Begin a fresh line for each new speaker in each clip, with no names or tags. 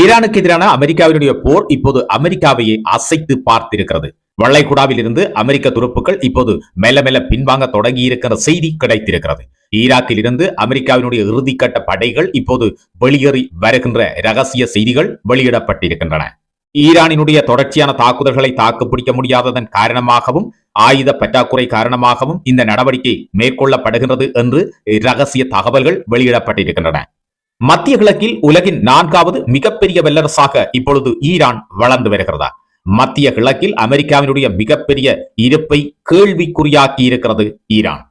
ஈரானுக்கு எதிரான அமெரிக்காவினுடைய போர் இப்போது அமெரிக்காவையே அசைத்து பார்த்திருக்கிறது. வளைகுடாவில் இருந்து அமெரிக்க துருப்புக்கள் இப்போது மெல்ல மெல்ல பின்வாங்க தொடங்கி இருக்கிற செய்தி கிடைத்திருக்கிறது. ஈராக்கில் இருந்து அமெரிக்காவினுடைய இறுதிக்கட்ட படைகள் இப்போது வெளியேறி வருகின்ற ரகசிய செய்திகள் வெளியிடப்பட்டிருக்கின்றன. ஈரானினுடைய தொடர்ச்சியான தாக்குதல்களை தாக்குப்பிடிக்க முடியாததன் காரணமாகவும் ஆயுத பற்றாக்குறை காரணமாகவும் இந்த நடவடிக்கை மேற்கொள்ளப்படுகின்றது என்று ரகசிய தகவல்கள் வெளியிடப்பட்டிருக்கின்றன. மத்திய கிழக்கில் உலகின் 4வது மிகப்பெரிய வல்லரசாக இப்பொழுது ஈரான் வளர்ந்து வருகிறதா? மத்திய கிழக்கில் அமெரிக்காவினுடைய மிகப்பெரிய இருப்பை கேள்விக்குறியாக்கி இருக்கிறது ஈரான்.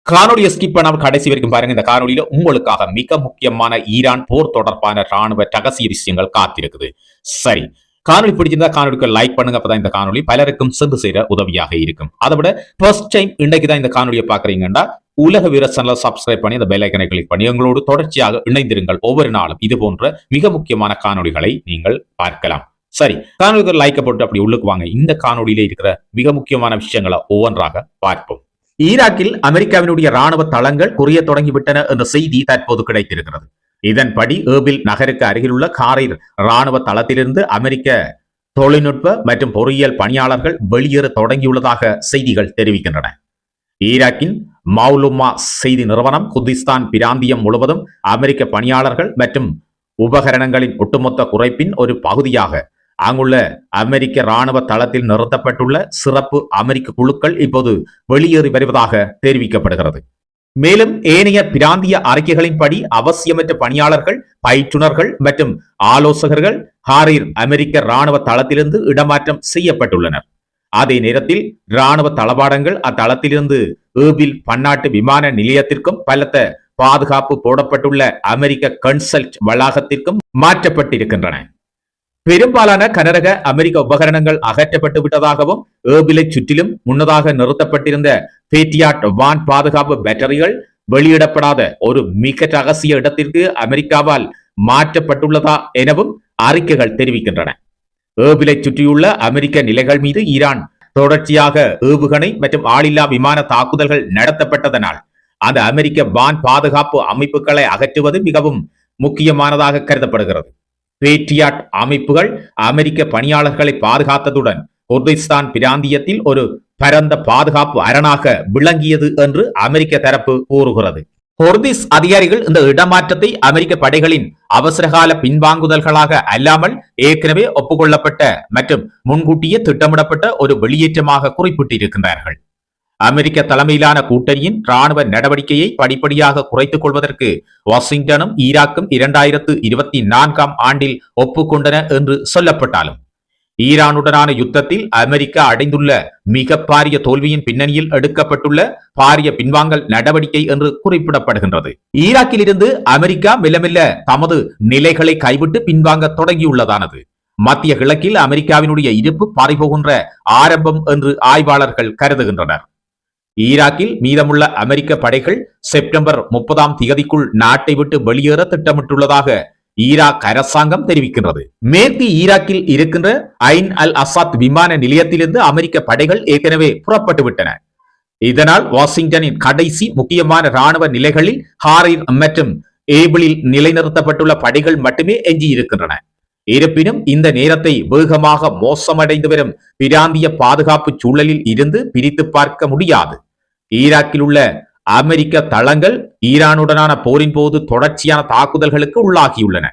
காணொலியை ஸ்கிப் பண்ணாம கடைசி வரைக்கும் பாருங்க. இந்த காணொலியில உங்களுக்காக மிக முக்கியமான ஈரான் போர் தொடர்பான ராணுவ ரகசிய விஷயங்கள் காத்திருக்குது. சரி, காணொலி பிடிச்சிருந்தா காணொலிக்கு லைக் பண்ணுங்க. அப்பதான் இந்த காணொலி பலருக்கும் சென்று சேர உதவியாக இருக்கும். அதை விட ஃபர்ஸ்ட் டைம் இன்னைக்கு தான் இந்த காணொலியை பாக்குறீங்கன்னா உலக வீர சேனலை சப்ஸ்கிரைப் பண்ணி அந்த பெல் ஐக்கனை கிளிக் பண்ணி எங்களோடு தொடர்ச்சியாக இணைந்திருங்கள். ஒவ்வொரு நாளும் இது போன்ற மிக முக்கியமான காணொலிகளை நீங்கள் பார்க்கலாம். சரி, காணொலிக்கு லைக் போட்டு அப்படி உள்ளுக்கு வாங்க. இந்த காணொலியில இருக்கிற மிக முக்கியமான விஷயங்களை ஒவ்வொன்றாக பார்ப்போம். ஈராக்கில் அமெரிக்காவினுடைய ராணுவ தளங்கள் குறைய தொடங்கிவிட்டன என்ற செய்தி தற்போது கிடைத்திருக்கிறது. இதன்படி ஏர்பில் நகருக்கு அருகிலுள்ள காரிர் ராணுவ தளத்திலிருந்து அமெரிக்க தொழில்நுட்ப மற்றும் பொறியியல் பணியாளர்கள் வெளியேற தொடங்கியுள்ளதாக செய்திகள் தெரிவிக்கின்றன. ஈராக்கின் மௌலுமா செய்தி நிறுவனம் குர்திஸ்தான் பிராந்தியம் முழுவதும் அமெரிக்க பணியாளர்கள் மற்றும் உபகரணங்களின் ஒட்டுமொத்த குறைப்பின் ஒரு பகுதியாக அங்குள்ள அமெரிக்க ராணுவ தளத்தில் நிறுத்தப்பட்டுள்ள சிறப்பு அமெரிக்க குழுக்கள் இப்போது வெளியேறி வருவதாக தெரிவிக்கப்படுகிறது. மேலும் ஏனைய பிராந்திய அறிக்கைகளின்படி அவசியமற்ற பணியாளர்கள், பயிற்றுனர்கள் மற்றும் ஆலோசகர்கள் ஹாரிர் அமெரிக்க ராணுவ தளத்திலிருந்து இடமாற்றம் செய்யப்பட்டுள்ளனர். அதே நேரத்தில் ராணுவ தளபாடங்கள் அத்தளத்திலிருந்து ஏர்பில் பன்னாட்டு விமான நிலையத்திற்கும் பலத்த பாதுகாப்பு போடப்பட்டுள்ள அமெரிக்க கன்சல்ட் வளாகத்திற்கும் மாற்றப்பட்டிருக்கின்றன. பெரும்பாலான கனரக அமெரிக்க உபகரணங்கள் அகற்றப்பட்டு விட்டதாகவும் ஏர்பிலை சுற்றிலும் முன்னதாக நிறுத்தப்பட்டிருந்த பேட்ரியாட் வான் பாதுகாப்பு பேட்டரிகள் வெளியிடப்படாத ஒரு மிக ரகசிய இடத்திற்கு அமெரிக்காவால் மாற்றப்பட்டுள்ளதா எனவும் அறிக்கைகள் தெரிவிக்கின்றன. ஏர்பிலை சுற்றியுள்ள அமெரிக்க நிலைகள் மீது ஈரான் தொடர்ச்சியாக ஏவுகணை மற்றும் ஆளில்லா விமான தாக்குதல்கள் நடத்தப்பட்டதனால் அந்த அமெரிக்க வான் பாதுகாப்பு அமைப்புகளை அகற்றுவது மிகவும் முக்கியமானதாக கருதப்படுகிறது. பேட்ரியாட் அமைப்புகள் அமெரிக்க பணியாளர்களை பாதுகாத்ததுடன் குர்திஸ்தான் பிராந்தியத்தில் ஒரு பரந்த பாதுகாப்பு அரணாக விளங்கியது என்று அமெரிக்க தரப்பு கூறுகிறது. குர்திஸ் அதிகாரிகள் இந்த இடமாற்றத்தை அமெரிக்க படைகளின் அவசரகால பின்வாங்குதல்களாக அல்லாமல் ஏற்கனவே ஒப்புக்கொள்ளப்பட்ட மற்றும் முன்கூட்டியே திட்டமிடப்பட்ட ஒரு வெளியேற்றமாக குறிப்பிட்டிருக்கின்றார்கள். அமெரிக்க தலைமையிலான கூட்டணியின் ராணுவ நடவடிக்கையை படிப்படியாக குறைத்துக் கொள்வதற்கு வாஷிங்டனும் ஈராக்கும் 2024ஆம் ஆண்டில் ஒப்புக்கொண்டன என்று சொல்லப்பட்டாலும் ஈரானுடனான யுத்தத்தில் அமெரிக்கா அடைந்துள்ள மிக பாரிய தோல்வியின் பின்னணியில் எடுக்கப்பட்டுள்ள பாரிய பின்வாங்கல் நடவடிக்கை என்று குறிப்பிடப்படுகின்றது. ஈராக்கில் இருந்து அமெரிக்கா மெல்ல மெல்ல தமது நிலைகளை கைவிட்டு பின்வாங்க தொடங்கியுள்ளதானது மத்திய கிழக்கில் அமெரிக்காவினுடைய இருப்பு பறிபோகின்ற ஆரம்பம் என்று ஆய்வாளர்கள் கருதுகின்றனர். ஈராக்கில் மீதமுள்ள அமெரிக்க படைகள் செப்டம்பர் 30ஆம் தேதிக்குள் நாட்டை விட்டு வெளியேற திட்டமிட்டுள்ளதாக ஈராக் அரசாங்கம் தெரிவிக்கின்றது. மேற்கு ஈராக்கில் இருக்கின்ற ஐன் அல் அசாத் விமான நிலையத்திலிருந்து அமெரிக்க படைகள் ஏற்கனவே புறப்பட்டு விட்டன. இதனால் வாஷிங்டனின் கடைசி முக்கியமான ராணுவ நிலைகளில் ஹாரிர் மற்றும் ஏபிளில் நிலைநிறுத்தப்பட்டுள்ள படைகள் மட்டுமே எஞ்சியிருக்கின்றன. இருப்பினும் இந்த நேரத்தை வேகமாக மோசமடைந்து வரும் பிராந்திய பாதுகாப்பு சூழலில் இருந்து பிரித்து பார்க்க முடியாது. ஈராக்கில் உள்ள அமெரிக்க தளங்கள் ஈரானுடனான போரின் போது தொடர்ச்சியான தாக்குதல்களுக்கு உள்ளாகியுள்ளன.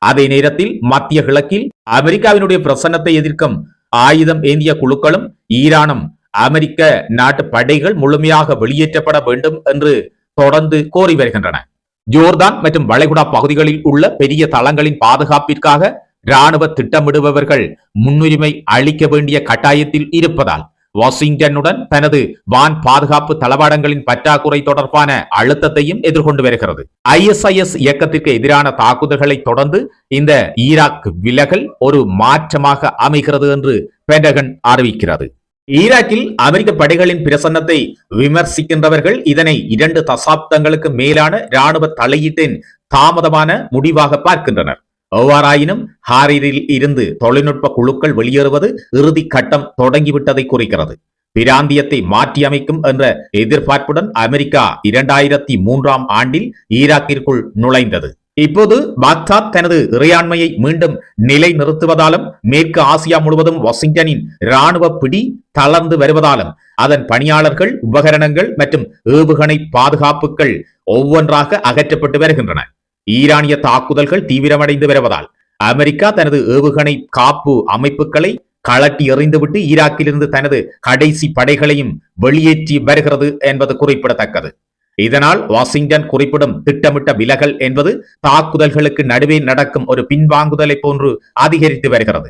அதே நேரத்தில் மத்திய கிழக்கில் அமெரிக்காவினுடைய பிரசன்னத்தை எதிர்க்கும் ஆயுதம் ஏந்திய குழுக்களும் ஈரானும் அமெரிக்க நாட்டு படைகள் முழுமையாக வெளியேற்றப்பட வேண்டும் என்று தொடர்ந்து கோரி வருகின்றன. ஜோர்தான் மற்றும் வளைகுடா பகுதிகளில் உள்ள பெரிய தளங்களின் பாதுகாப்பிற்காக ராணுவ திட்டமிடுபவர்கள் முன்னுரிமை அளிக்க வேண்டிய கட்டாயத்தில் இருப்பதால் வாஷிங்டனுடன் தனது வான் பாதுகாப்பு தளவாடங்களின் பற்றாக்குறை தொடர்பான அழுத்தத்தையும் எதிர்கொண்டு வருகிறது. ISIS இயக்கத்திற்கு எதிரான தாக்குதல்களை தொடர்ந்து இந்த ஈராக் விலகல் ஒரு மாற்றமாக அமைகிறது என்று பென்டகன் அறிவிக்கிறது. ஈராக்கில் அமெரிக்க படைகளின் பிரசன்னத்தை விமர்சிக்கின்றவர்கள் இதனை 2 தசாப்தங்களுக்கு மேலான ராணுவ தலையீட்டின் தாமதமான முடிவாக பார்க்கின்றனர். எவ்வாறாயினும் ஹாரிரில் இருந்து தொழில்நுட்ப குழுக்கள் வெளியேறுவது இறுதி கட்டம் தொடங்கிவிட்டதை குறிக்கிறது. பிராந்தியத்தை மாற்றியமைக்கும் என்ற எதிர்பார்ப்புடன் அமெரிக்கா 2003ஆம் ஆண்டில் ஈராக்கிற்குள் நுழைந்தது. இப்போது பாக்தாத் தனது இறையாண்மையை மீண்டும் நிலை நிறுத்துவதாலும் மேற்கு ஆசியா முழுவதும் வாஷிங்டனின் இராணுவ பிடி தளர்ந்து வருவதாலும் அதன் பணியாளர்கள், உபகரணங்கள் மற்றும் ஏவுகணை பாதுகாப்புகள் ஒவ்வொன்றாக அகற்றப்பட்டு வருகின்றன. ஈரானிய தாக்குதல்கள் தீவிரமடைந்து வருவதால் அமெரிக்கா தனது ஏவுகணை காப்பு அமைப்புகளை கழட்டி எறிந்துவிட்டு ஈராக்கிலிருந்து தனது கடைசி படைகளையும் வெளியேற்றி வருகிறது என்பது குறிப்பிடத்தக்கது. இதனால் வாஷிங்டன் குறிப்பிடும் திட்டமிட்ட விலகல் என்பது தாக்குதல்களுக்கு நடுவே நடக்கும் ஒரு பின்வாங்குதலை போன்று அதிகரித்து வருகிறது.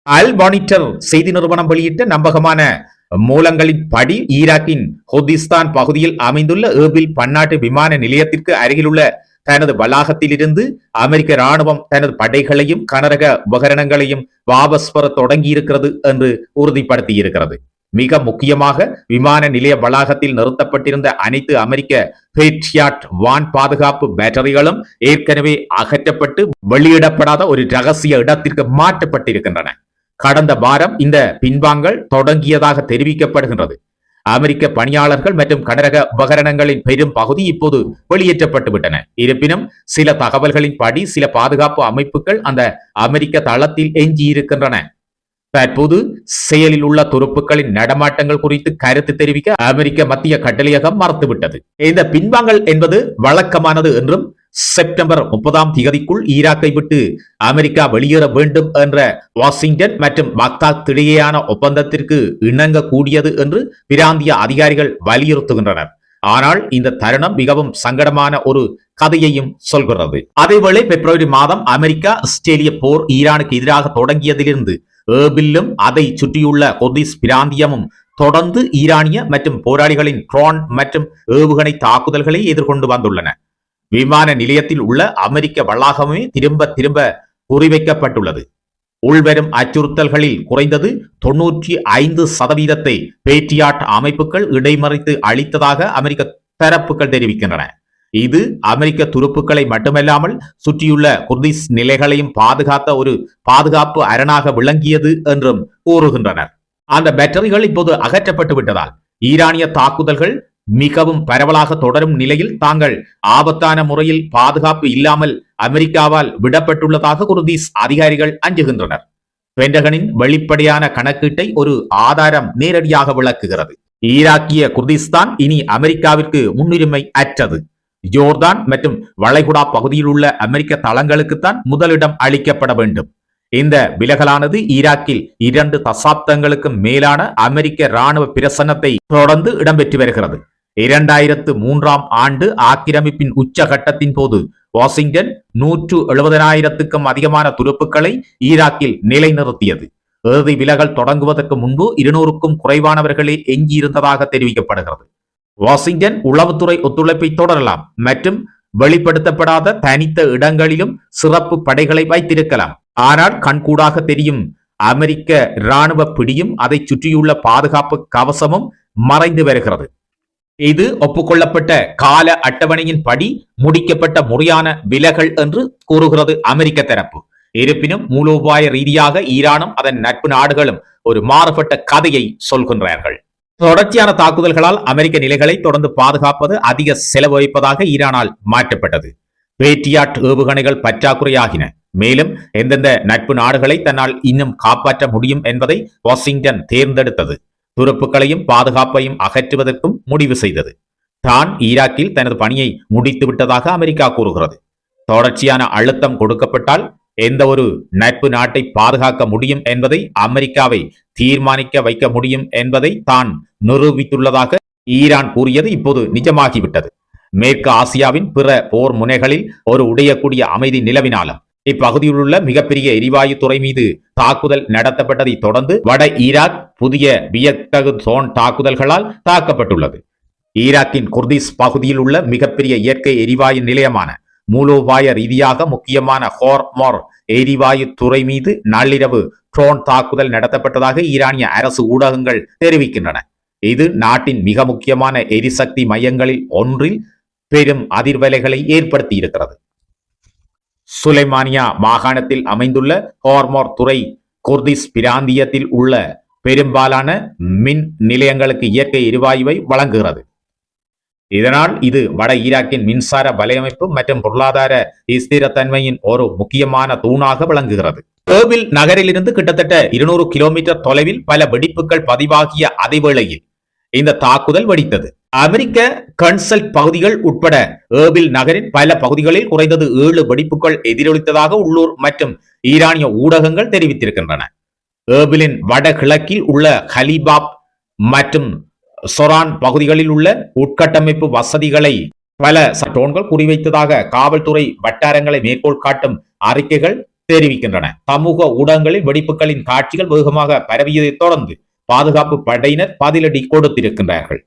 அல் மானிட்டர் செய்தி நிறுவனம் வெளியிட்ட நம்பகமான மூலங்களின் படி ஈராக்கின் ஹுர்திஸ்தான் பகுதியில் அமைந்துள்ள ஏர்பில் பன்னாட்டு விமான நிலையத்திற்கு அருகிலுள்ள தனது வளாகத்திலிருந்து அமெரிக்க ராணுவம் தனது படைகளையும் கனரக உபகரணங்களையும் வாபஸ் பெற தொடங்கியிருக்கிறது என்று உறுதிப்படுத்தியிருக்கிறது. மிக முக்கியமாக விமான நிலைய வளாகத்தில் நிறுத்தப்பட்டிருந்த அனைத்து அமெரிக்க பேட்ரியாட் வான் பாதுகாப்பு பேட்டரிகளும் ஏற்கனவே அகற்றப்பட்டு வெளியிடப்படாத ஒரு ரகசிய இடத்திற்கு மாற்றப்பட்டிருக்கின்றன. கடந்த வாரம் இந்த பின்வாங்கல் தொடங்கியதாக தெரிவிக்கப்படுகின்றது. அமெரிக்க பணியாளர்கள் மற்றும் கனரக உபகரணங்களின் பெரும் பகுதி இப்போது வெளியேற்றப்பட்டு விட்டன. இருப்பினும் சில தகவல்களின்படி சில பாதுகாப்பு அமைப்புகள் அந்த அமெரிக்க தளத்தில் எஞ்சியிருக்கின்றன. தற்போது செயலில் உள்ள துருப்புக்களின் நடமாட்டங்கள் குறித்து கருத்து தெரிவிக்க அமெரிக்க மத்திய கட்டளையகம் மறுத்துவிட்டது. இந்த பின்வாங்கல் என்பது வழக்கமானது என்றும் செப்டம்பர் 30ஆம் தேதிக்குள் ஈராக்கை விட்டு அமெரிக்கா வெளியேற வேண்டும் என்ற வாஷிங்டன் மற்றும் பாக்தாத் இடையேயான ஒப்பந்தத்திற்கு இணங்க கூடியது என்று பிராந்திய அதிகாரிகள் வலியுறுத்துகின்றனர். ஆனால் இந்த தருணம் மிகவும் சங்கடமான ஒரு கதையையும் சொல்கிறது. அதேவேளை பிப்ரவரி மாதம் அமெரிக்கா இஸ்ரேலிய போர் ஈரானுக்கு எதிராக தொடங்கியதிலிருந்து ஏர்பில்லும் அதை சுற்றியுள்ள குர்திஸ் பிராந்தியமும் தொடர்ந்து ஈரானிய மற்றும் போராளிகளின் ட்ரோன் மற்றும் ஏவுகணை தாக்குதல்களை எதிர்கொண்டு வந்துள்ளன. விமான நிலையத்தில் உள்ள அமெரிக்க வளாகமே திரும்ப திரும்ப குறிவைக்கப்பட்டுள்ளது. உள்வரும் அச்சுறுத்தல்களில் குறைந்தது 95% பேட்ரியாட் அமைப்புகள் இடைமறித்து அளித்ததாக அமெரிக்க தரப்புகள் தெரிவிக்கின்றன. இது அமெரிக்க துருப்புக்களை மட்டுமல்லாமல் சுற்றியுள்ள குர்திஸ் நிலைகளையும் பாதுகாத்த ஒரு பாதுகாப்பு அரணாக விளங்கியது என்றும் கூறுகின்றனர். அந்த பேட்டரிகள் இப்போது அகற்றப்பட்டு விட்டதால் ஈரானிய தாக்குதல்கள் மிகவும் பரவலாக தொடரும் நிலையில் தாங்கள் ஆபத்தான முறையில் பாதுகாப்பு இல்லாமல் அமெரிக்காவால் விடப்பட்டுள்ளதாக குர்திஸ் அதிகாரிகள் அஞ்சுகின்றனர். பென்டகனின் வெளிப்படையான கணக்கீட்டை ஒரு ஆதாரம் நேரடியாக விளக்குகிறது. ஈராக்கிய குர்திஸ்தான் இனி அமெரிக்காவிற்கு முன்னுரிமை அற்றது. ஜோர்தான் மற்றும் வளைகுடா பகுதியில் உள்ள அமெரிக்க தளங்களுக்குத்தான் முதலிடம் அளிக்கப்பட வேண்டும். இந்த விலகலானது ஈராக்கில் 2 தசாப்தங்களுக்கு மேலான அமெரிக்க இராணுவ பிரசன்னத்தை தொடர்ந்து இடம்பெற்று வருகிறது. 2003ஆம் ஆண்டு ஆக்கிரமிப்பின் உச்சகட்டத்தின் போது வாஷிங்டன் 170,000க்கும் அதிகமான துருப்புக்களை ஈராக்கில் நிலைநிறுத்தியது. இறுதி விலகல் தொடங்குவதற்கு முன்பு 200க்கும் குறைவானவர்களே எஞ்சியிருந்ததாக தெரிவிக்கப்படுகிறது. வாஷிங்டன் உளவுத்துறை ஒத்துழைப்பை தொடரலாம் மற்றும் வெளிப்படுத்தப்படாத தனித்த இடங்களிலும் சிறப்பு படைகளை வைத்திருக்கலாம். ஆனால் கண்கூடாக தெரியும் அமெரிக்க இராணுவ பிடியும் அதை சுற்றியுள்ள பாதுகாப்பு கவசமும் மறைந்து வருகிறது. இது ஒப்புக்கொள்ளப்பட்ட கால அட்டவணையின் படி முடிக்கப்பட்ட முறையான விலகல் என்று கூறுகிறது அமெரிக்க தரப்பு. இருப்பினும் மூலோபாய ரீதியாக ஈரானும் அதன் நட்பு நாடுகளும் ஒரு மாறுபட்ட கதையை சொல்கின்றார்கள். தொடர்ச்சியான தாக்குதல்களால் அமெரிக்க நிலைகளை தொடர்ந்து பாதுகாப்பது அதிக செலவு வைப்பதாக ஈரானால் மாற்றப்பட்டது. பேட்ரியாட் ஏவுகணைகள் பற்றாக்குறையாகின. மேலும் எந்தெந்த நட்பு நாடுகளை தன்னால் இன்னும் காப்பாற்ற முடியும் என்பதை வாஷிங்டன் தேர்ந்தெடுத்தது. துருப்புக்களையும் பாதுகாப்பையும் அகற்றுவதற்கும் முடிவு செய்தது. தான் ஈராக்கில் தனது பணியை முடித்து விட்டதாக அமெரிக்கா கூறுகிறது. தொடர்ச்சியான அழுத்தம் கொடுக்கப்பட்டால் எந்த ஒரு நட்பு நாட்டை பாதுகாக்க முடியும் என்பதை அமெரிக்காவை தீர்மானிக்க வைக்க முடியும் என்பதை தான் நிரூபித்துள்ளதாக ஈரான் கூறியது இப்போது நிஜமாகிவிட்டது. மேற்கு ஆசியாவின் பிற போர் முனைகளில் ஒரு உடையக்கூடிய அமைதி நிலவினாலும் இப்பகுதியில் உள்ள மிகப்பெரிய எரிவாயு துறை மீது தாக்குதல் நடத்தப்பட்டதை தொடர்ந்து வட ஈராக் புதிய வியத்தகு ட்ரோன் தாக்குதல்களால் தாக்கப்பட்டுள்ளது. ஈராக்கின் குர்திஸ் பகுதியில் உள்ள மிகப்பெரிய இயற்கை எரிவாயு நிலையமான மூலோபாய ரீதியாக முக்கியமான ஹோர்மோர் எரிவாயு துறை மீது நள்ளிரவு ட்ரோன் தாக்குதல் நடத்தப்பட்டதாக ஈரானிய அரசு ஊடகங்கள் தெரிவிக்கின்றன. இது நாட்டின் மிக முக்கியமான எரிசக்தி மையங்களில் ஒன்றில் பெரும் அதிர்வலைகளை ஏற்படுத்தி இருக்கிறது. சுலைமானியா மாகாணத்தில் அமைந்துள்ள ஹோர்மோர் துறை குர்திஸ் பிராந்தியத்தில் உள்ள பெரும்பாலான மின் நிலையங்களுக்கு இயற்கை எரிவாயுவை வழங்குகிறது. இதனால் இது வட ஈராக்கின் மின்சார வலையமைப்பு மற்றும் பொருளாதார ஸ்திரத்தன்மையின் ஒரு முக்கியமான தூணாக விளங்குகிறது. ஏர்பில் நகரிலிருந்து கிட்டத்தட்ட 200 கிலோமீட்டர் தொலைவில் பல வெடிப்புகள் பதிவாகிய அதே வேளையில் இந்த தாக்குதல் வெடித்தது. அமெரிக்க கன்சல்ட் பகுதிகள் உட்பட ஏர்பில் நகரின் பல பகுதிகளில் குறைந்தது 7 வெடிப்புகள் எதிரொலித்ததாக உள்ளூர் மற்றும் ஈரானிய ஊடகங்கள் தெரிவித்திருக்கின்றன. ஏர்பிலின் வடகிழக்கில் உள்ள ஹலிபாப் மற்றும் சொரான் பகுதிகளில் உள்ள உட்கட்டமைப்பு வசதிகளை பல ட்ரோன்கள் குறிவைத்ததாக காவல்துறை வட்டாரங்களை மேற்கோள் காட்டும் அறிக்கைகள் தெரிவிக்கின்றன. சமூக ஊடகங்களில் வெடிப்புகளின் காட்சிகள் வேகமாக பரவியதைத் தொடர்ந்து பாதுகாப்பு படையினர் பதிலடி கொடுத்திருக்கின்றார்கள்.